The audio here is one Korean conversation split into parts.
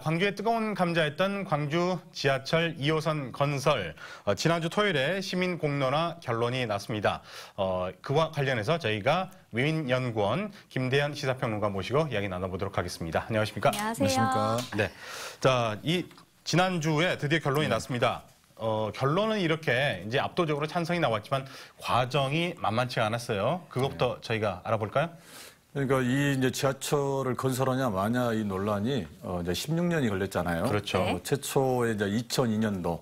광주의 뜨거운 감자였던 광주 지하철 2호선 건설, 지난주 토요일에 시민 공론화 결론이 났습니다. 그와 관련해서 저희가 위민연구원 김대현 시사평론가 모시고 이야기 나눠보도록 하겠습니다. 안녕하십니까? 안녕하세요. 네, 자, 지난주에 드디어 결론이 났습니다. 결론은 이렇게 이제 압도적으로 찬성이 나왔지만 과정이 만만치 않았어요. 그것부터 저희가 알아볼까요? 그러니까 이제 지하철을 건설하냐 마냐 이 논란이 이제 16년이 걸렸잖아요. 그렇죠. 네. 최초에 이제 2002년도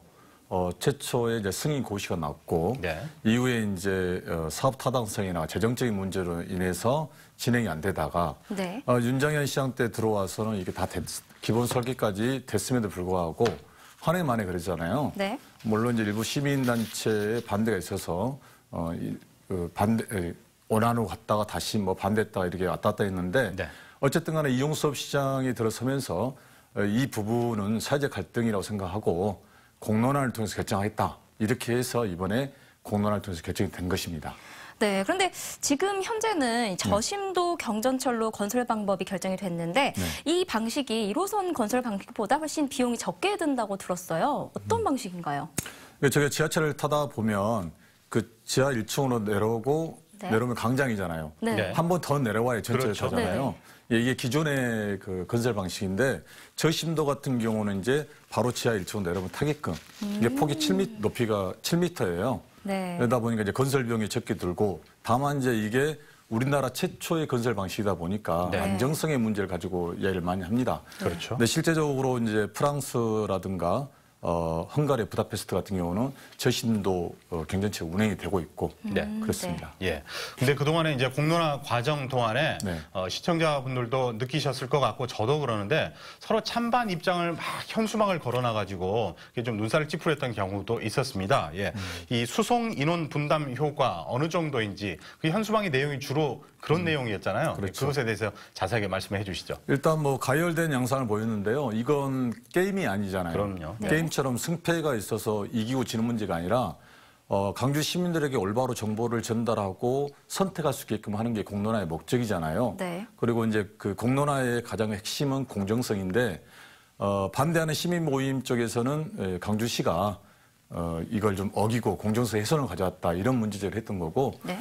최초에 이제 승인 고시가 났고 네. 이후에 이제 사업 타당성이나 재정적인 문제로 인해서 진행이 안 되다가 네. 윤장현 시장 때 들어와서는 이게 다 기본 설계까지 됐음에도 불구하고 한 해 만에 그러잖아요. 네. 물론 이제 일부 시민단체의 반대가 있어서 원안으로 갔다가 다시 반대했다가 이렇게 왔다 갔다 했는데 네. 어쨌든 간에 이용수업 시장이 들어서면서 이 부분은 사회적 갈등이라고 생각하고 공론화를 통해서 결정하겠다. 이렇게 해서 이번에 공론화를 통해서 결정이 된 것입니다. 네, 그런데 지금 현재는 저심도 경전철로 건설 방법이 결정이 됐는데 이 방식이 1호선 건설 방식보다 훨씬 비용이 적게 든다고 들었어요. 어떤 방식인가요? 제가 지하철을 타다 보면 그 지하 1층으로 내려오고 네. 내려오면 광장이잖아요. 네. 한 번 더 내려와야 전철을 그렇죠. 타잖아요. 이게 기존의 그 건설 방식인데 저심도 같은 경우는 이제 바로 지하 1층으로 내려오면 타게끔 이게 폭이 7m, 높이가 7m예요. 네. 그러다 보니까 이제 건설 비용이 적게 들고 다만 이제 이게 우리나라 최초의 건설 방식이다 보니까 네. 안정성의 문제를 가지고 이야기를 많이 합니다. 그렇죠. 근데 실제적으로 이제 프랑스라든가 헝가리 부다페스트 같은 경우는 저심도 경전철 운행이 되고 있고 그렇습니다. 예. 근데 그동안에 이제 공론화 과정 동안에 네. 시청자분들도 느끼셨을 것 같고 저도 그러는데 서로 찬반 입장을 막 현수막을 걸어놔가지고 좀 눈살을 찌푸렸던 경우도 있었습니다. 예. 이 수송 인원 분담 효과 어느 정도인지 그 현수막의 내용이 주로 그런 내용이었잖아요. 그렇죠. 그것에 대해서 자세하게 말씀해 주시죠. 일단 가열된 양상을 보였는데요. 이건 게임이 아니잖아요. 그럼요. 네. 게임처럼 승패가 있어서 이기고 지는 문제가 아니라 강주 시민들에게 올바로 정보를 전달하고 선택할 수 있게끔 하는 게 공론화의 목적이잖아요. 네. 그리고 이제 그 공론화의 가장 핵심은 공정성인데 반대하는 시민 모임 쪽에서는 강주시가 이걸 좀 어기고 공정성 훼손을 가져왔다 이런 문제제기를 했던 거고 네.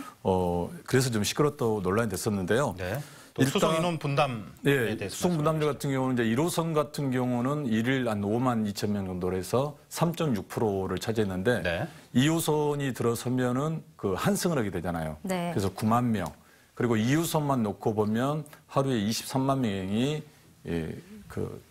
그래서 좀 시끄럽다고 논란이 됐었는데요. 네. 또 수송 인원 분담에 대해서 수송 분담제 같은 경우는 이제 1호선 같은 경우는 일일 한 5만 2천 명 정도로 해서 3.6%를 차지했는데 네. 2호선이 들어서면은 그 한승을 하게 되잖아요. 네. 그래서 9만 명. 그리고 2호선만 놓고 보면 하루에 23만 명이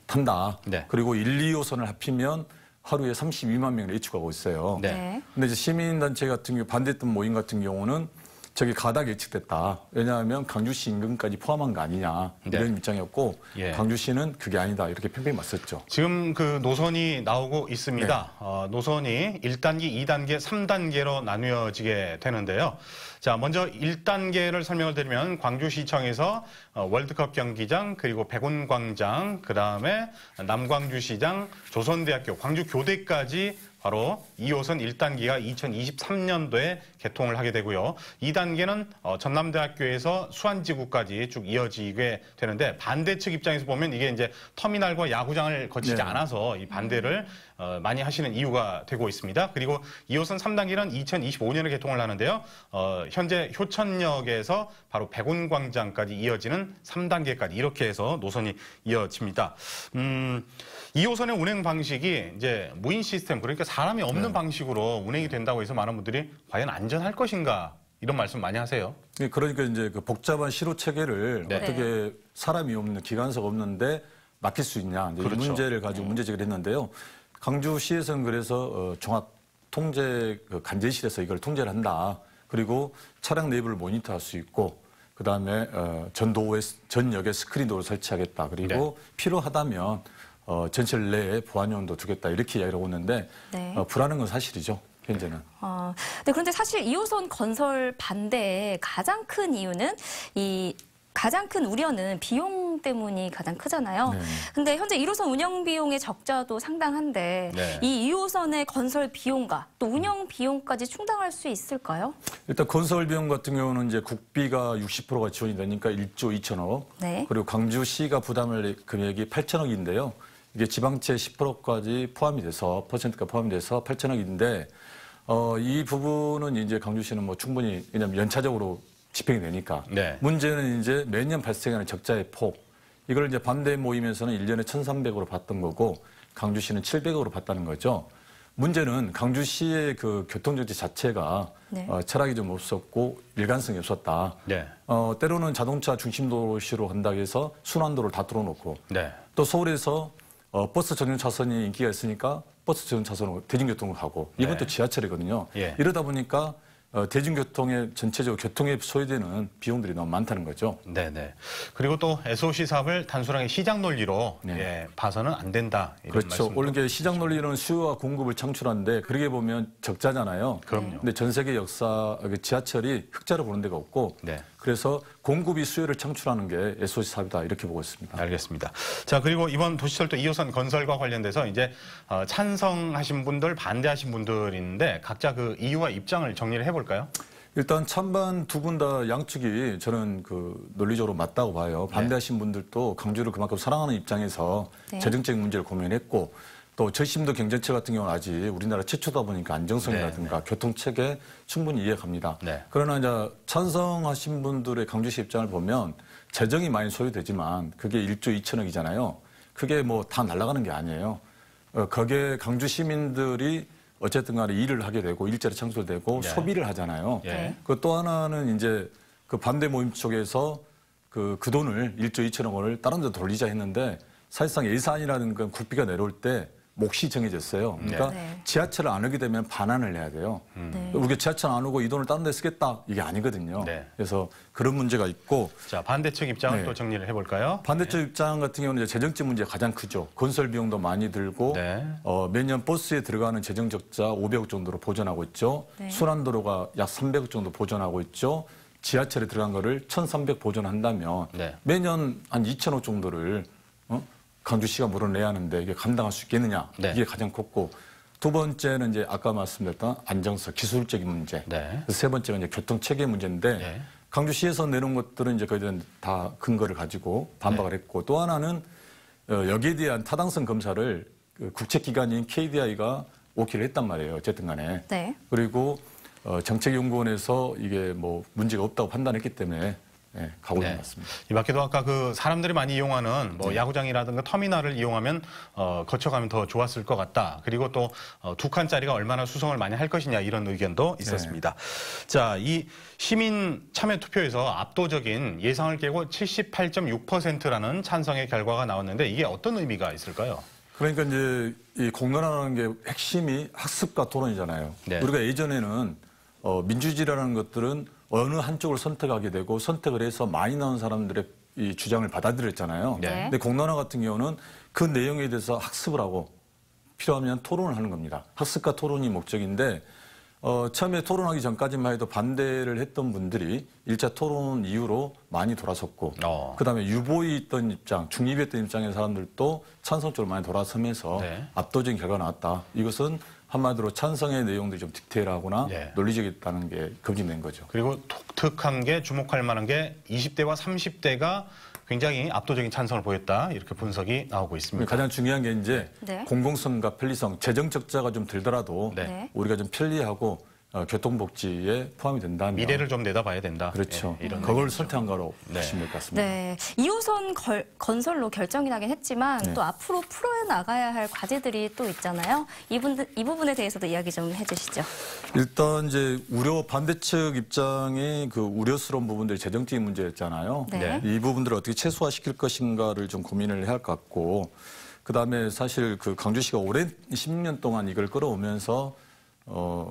탄다. 네. 그리고 1, 2호선을 합치면 하루에 32만 명을 예측하고 있어요. 네. 네. 근데 이제 시민단체 같은 경우 반대했던 모임 같은 경우는 저기 가닥 예측됐다. 왜냐하면 강주시 인근까지 포함한 거 아니냐 이런 입장이었고 예. 강주시는 그게 아니다 이렇게 팽팽히 맞섰죠. 지금 그 노선이 나오고 있습니다. 노선이 1단계, 2단계, 3단계로 나뉘어지게 되는데요. 자, 먼저 1단계를 설명을 드리면 광주시청에서 월드컵 경기장, 그리고 백운광장, 그다음에 남광주시장, 조선대학교, 광주교대까지 바로 2호선 1단계가 2023년도에 개통을 하게 되고요. 2단계는 전남대학교에서 수안지구까지 쭉 이어지게 되는데 반대 측 입장에서 보면 이게 이제 터미널과 야구장을 거치지 네. 않아서 이 반대를 많이 하시는 이유가 되고 있습니다. 그리고 2호선 3단계는 2025년에 개통을 하는데요. 현재 효천역에서 바로 백운광장까지 이어지는 3단계까지 이렇게 해서 노선이 이어집니다. 2호선의 운행 방식이 이제 무인 시스템, 그러니까 사람이 없는 방식으로 운행이 된다고 해서 많은 분들이 과연 안전할 것인가 이런 말씀 많이 하세요. 그러니까 이제 그 복잡한 시로 체계를 네. 어떻게 사람이 없는 기관사가 없는데 맡길 수 있냐 이제 그렇죠. 이 문제를 가지고 문제 제기를 했는데요. 강주시에서는 그래서 종합 통제 관제실에서 이걸 통제를 한다. 그리고 차량 내부를 모니터할 수 있고 그다음에 전역에 스크린도를 설치하겠다. 그리고 필요하다면 전철 내에 보안요원도 두겠다 이렇게 이야기를 하고 있는데 네. 불안한 건 사실이죠. 현재는. 네, 그런데 사실 2호선 건설 반대의 가장 큰 이유는 가장 큰 우려는 비용 때문이 가장 크잖아요. 네. 근데 현재 1호선 운영 비용의 적자도 상당한데 네. 이 2호선의 건설 비용과 또 운영 비용까지 충당할 수 있을까요? 일단 건설 비용 같은 경우는 이제 국비가 60%가 지원이 되니까 1조 2천억. 네. 그리고 광주시가 부담할 금액이 8천억인데요. 이게 지방채 10%까지 포함이 돼서 퍼센트가 포함이 돼서 8천억인데 이 부분은 이제 광주시는 뭐 충분히 왜냐하면 연차적으로 집행이 되니까 네. 문제는 이제 매년 발생하는 적자의 폭 이걸 이제 반대 모임에서는 1년에 1,300으로 봤던 거고 광주시는 700으로 봤다는 거죠. 문제는 광주시의 그 교통정책 자체가 네. 철학이 좀 없었고 일관성이 없었다. 네. 때로는 자동차 중심도시로 한다고 해서 순환도를 다 뚫어놓고 네. 또 서울에서 버스 전용 차선이 인기가 있으니까 버스 전용 차선으로 대중교통을 가고 이건 네. 또 지하철이거든요. 예. 이러다 보니까 대중교통에 전체적으로 교통에 소요되는 비용들이 너무 많다는 거죠. 네네. 그리고 또 SOC 사업을 단순하게 시장 논리로 네. 예, 봐서는 안 된다. 이런 그렇죠. 말씀도 원래 시장 논리는 수요와 공급을 창출하는데 그러게 보면 적자잖아요. 그럼요. 근데 전 세계 역사 지하철이 흑자를 보는 데가 없고 네. 그래서 공급이 수요를 창출하는 게 SOC 사업이다 이렇게 보고 있습니다. 알겠습니다. 자, 그리고 이번 도시철도 2호선 건설과 관련돼서 이제 찬성하신 분들, 반대하신 분들이 있는데 각자 그 이유와 입장을 정리를 해볼까요? 일단 찬반 두 분 다 양측이 저는 그 논리적으로 맞다고 봐요. 반대하신 분들도 광주를 그만큼 사랑하는 입장에서 네. 재정적 문제를 고민했고 또 저심도 경전철 같은 경우는 아직 우리나라 최초다 보니까 안정성이라든가 교통체계 충분히 이해갑니다. 네. 그러나 이제 찬성하신 분들의 광주시 입장을 보면 재정이 많이 소요되지만 그게 1조 2천억이잖아요. 그게 뭐 다 날아가는 게 아니에요. 거기에 광주 시민들이 어쨌든 간에 일을 하게 되고 일자리 창출되고 네. 소비를 하잖아요. 예. 그 또 하나는 이제 그 반대 모임 쪽에서 그 돈을 1조 2천억 원을 다른 데 돌리자 했는데 사실상 예산이라는 건 국비가 내려올 때 몫이 정해졌어요. 그러니까 네. 지하철을 안 오게 되면 반환을 해야 돼요. 네. 우리가 지하철 안 오고 이 돈을 다른 데 쓰겠다 이게 아니거든요. 네. 그래서 그런 문제가 있고 자, 반대측 입장을 네. 또 정리를 해볼까요? 반대쪽 입장 같은 경우는 이제 재정적 문제가 가장 크죠. 건설 비용도 많이 들고 네. 매년 버스에 들어가는 재정 적자 500억 정도로 보전하고 있죠. 네. 순환도로가 약 300억 정도 보전하고 있죠. 지하철에 들어간 거를 1,300 보전한다면 네. 매년 한 2천억 정도를 광주시가 물어내야 하는데 이게 감당할 수 있겠느냐. 네. 이게 가장 컸고 두 번째는 이제 아까 말씀드렸던 안정성, 기술적인 문제. 네. 세 번째가 이제 교통 체계 문제인데 네. 광주시에서 내놓은 것들은 이제 거의 다 근거를 가지고 반박을 했고 또 하나는 여기에 대한 타당성 검사를 그 국책기관인 KDI가 오키를 했단 말이에요. 어쨌든 간에. 네. 그리고 정책연구원에서 이게 뭐 문제가 없다고 판단했기 때문에 가고 있는 것 같습니다. 이 밖에도 아까 그 사람들이 많이 이용하는 뭐 야구장이라든가 터미널을 이용하면 거쳐가면 더 좋았을 것 같다. 그리고 또 두 칸짜리가 얼마나 수성을 많이 할 것이냐 이런 의견도 있었습니다. 자, 이 시민 참여 투표에서 압도적인 예상을 깨고 78.6%라는 찬성의 결과가 나왔는데 이게 어떤 의미가 있을까요? 그러니까 이제 이 공론화라는 게 핵심이 학습과 토론이잖아요. 네. 우리가 예전에는 민주주의라는 것들은 어느 한쪽을 선택하게 되고 선택을 해서 많이 나온 사람들의 이 주장을 받아들였잖아요. 네. 근데 공론화 같은 경우는 그 내용에 대해서 학습을 하고 필요하면 토론을 하는 겁니다. 학습과 토론이 목적인데 처음에 토론하기 전까지만 해도 반대를 했던 분들이 1차 토론 이후로 많이 돌아섰고 그다음에 유보에 있던 입장, 중립했던 입장의 사람들도 찬성 쪽으로 많이 돌아서면서 네. 압도적인 결과가 나왔다. 이것은 한마디로 찬성의 내용들이 좀 디테일하거나 네. 논리적이었다는 게 검증된 거죠. 그리고 독특한 게 주목할 만한 게 20대와 30대가 굉장히 압도적인 찬성을 보였다. 이렇게 분석이 나오고 있습니다. 가장 중요한 게 이제 네. 공공성과 편리성, 재정 적자가 좀 들더라도 네. 우리가 좀 편리하고 교통복지에 포함이 된다면 미래를 좀 내다봐야 된다. 그렇죠. 예, 이런 그걸 의미죠. 선택한 거로 네. 보시면 될 것 같습니다. 네. 2호선 건설로 결정이 나긴 했지만 네. 또 앞으로 풀어 나가야 할 과제들이 또 있잖아요. 이 부분에 대해서도 이야기 좀 해주시죠. 일단 이제 반대측 입장이 그 우려스러운 부분들이 재정적인 문제였잖아요. 네. 이 부분들을 어떻게 최소화시킬 것인가를 좀 고민을 해야 할 것 같고 그다음에 사실 그 광주시가 오랜 10년 동안 이걸 끌어오면서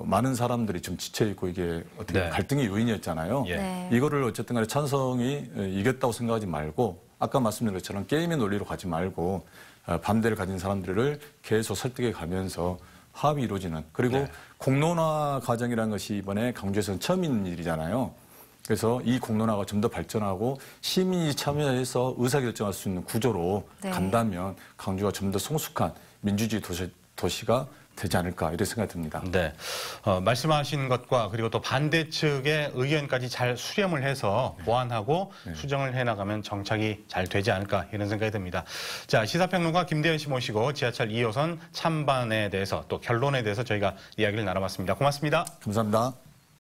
많은 사람들이 좀 지쳐있고 이게 어떻게 네. 갈등의 요인이었잖아요. 예. 네. 이거를 어쨌든 간에 찬성이 이겼다고 생각하지 말고 아까 말씀드린 것처럼 게임의 논리로 가지 말고 반대를 가진 사람들을 계속 설득해 가면서 합의 이루어지는 그리고 네. 공론화 과정이라는 것이 이번에 광주에서는 처음 있는 일이잖아요. 그래서 이 공론화가 좀 더 발전하고 시민이 참여해서 의사결정할 수 있는 구조로 네. 간다면 광주가 좀 더 성숙한 민주주의 도시가 되지 않을까 이렇게 생각이 듭니다. 네, 말씀하신 것과 그리고 또 반대 측의 의견까지 잘 수렴을 해서 보완하고 수정을 해나가면 정착이 잘 되지 않을까 이런 생각이 듭니다. 자, 시사평론가 김대현 씨 모시고 지하철 2호선 찬반에 대해서 또 결론에 대해서 저희가 이야기를 나눠봤습니다. 고맙습니다. 감사합니다.